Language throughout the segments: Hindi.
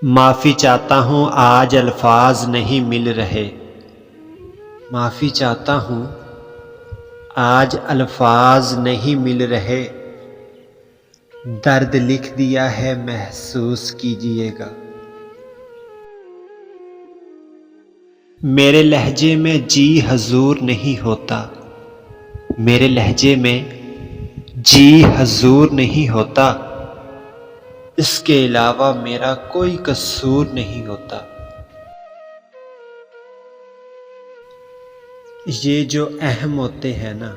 माफ़ी चाहता हूँ आज अल्फाज नहीं मिल रहे। माफ़ी चाहता हूँ आज अल्फाज नहीं मिल रहे। दर्द लिख दिया है महसूस कीजिएगा। मेरे लहजे में जी हजूर नहीं होता। मेरे लहजे में जी हजूर नहीं होता। इसके अलावा मेरा कोई कसूर नहीं होता। ये जो अहम होते हैं ना,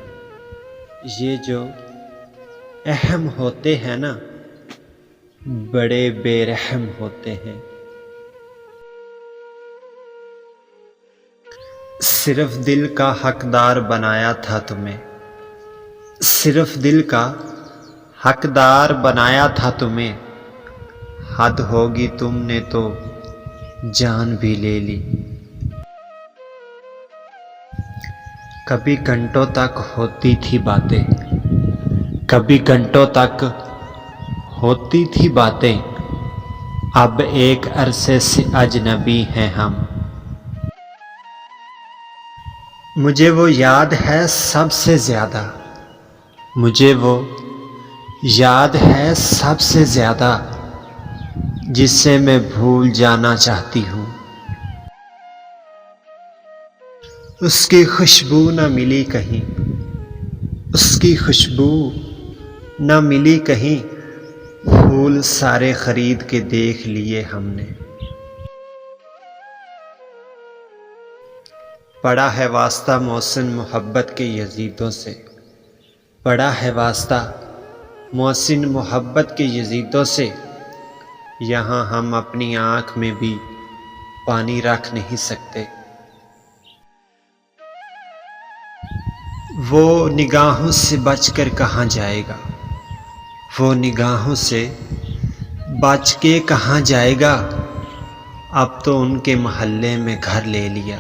ये जो अहम होते हैं ना, बड़े बेरहम होते हैं। सिर्फ दिल का हकदार बनाया था तुम्हें। सिर्फ दिल का हकदार बनाया था तुम्हें। हद होगी तुमने तो जान भी ले ली। कभी घंटों तक होती थी बातें। कभी घंटों तक होती थी बातें। अब एक अरसे से अजनबी हैं हम। मुझे वो याद है सबसे ज्यादा। मुझे वो याद है सबसे ज्यादा, जिससे मैं भूल जाना चाहती हूँ। उसकी खुशबू न मिली कहीं। उसकी खुशबू न मिली कहीं। फूल सारे खरीद के देख लिए हमने। पड़ा है वास्ता मोहसिन मोहब्बत के यजीदों से। पड़ा है वास्ता मोहसिन मोहब्बत के यजीदों से। यहाँ हम अपनी आँख में भी पानी रख नहीं सकते। वो निगाहों से बचकर कहाँ जाएगा। वो निगाहों से बच के कहाँ जाएगा। अब तो उनके मोहल्ले में घर ले लिया।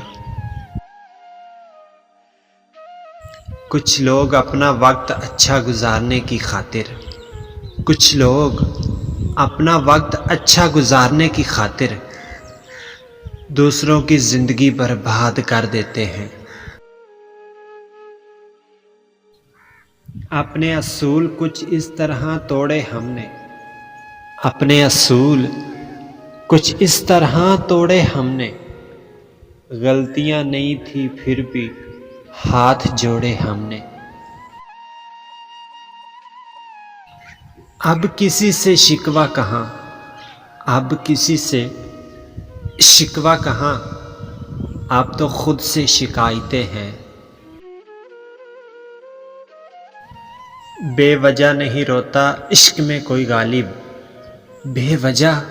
कुछ लोग अपना वक्त अच्छा गुजारने की खातिर, कुछ लोग अपना वक्त अच्छा गुजारने की खातिर दूसरों की जिंदगी बर्बाद कर देते हैं। अपने असूल कुछ इस तरह तोड़े हमने। अपने असूल कुछ इस तरह तोड़े हमने। गलतियां नहीं थी फिर भी हाथ जोड़े हमने। अब किसी से शिकवा कहाँ। अब किसी से शिकवा कहाँ। अब तो खुद से शिकायतें हैं। बेवजह नहीं रोता इश्क में कोई गालिब। बेवजह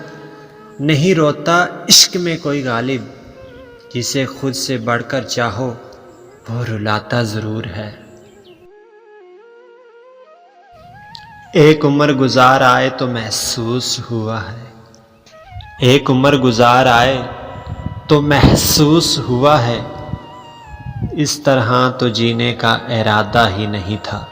नहीं रोता इश्क में कोई गालिब। जिसे खुद से बढ़कर चाहो वो रुलाता ज़रूर है। एक उम्र गुजार आए तो महसूस हुआ है। एक उम्र गुजार आए तो महसूस हुआ है। इस तरह तो जीने का इरादा ही नहीं था।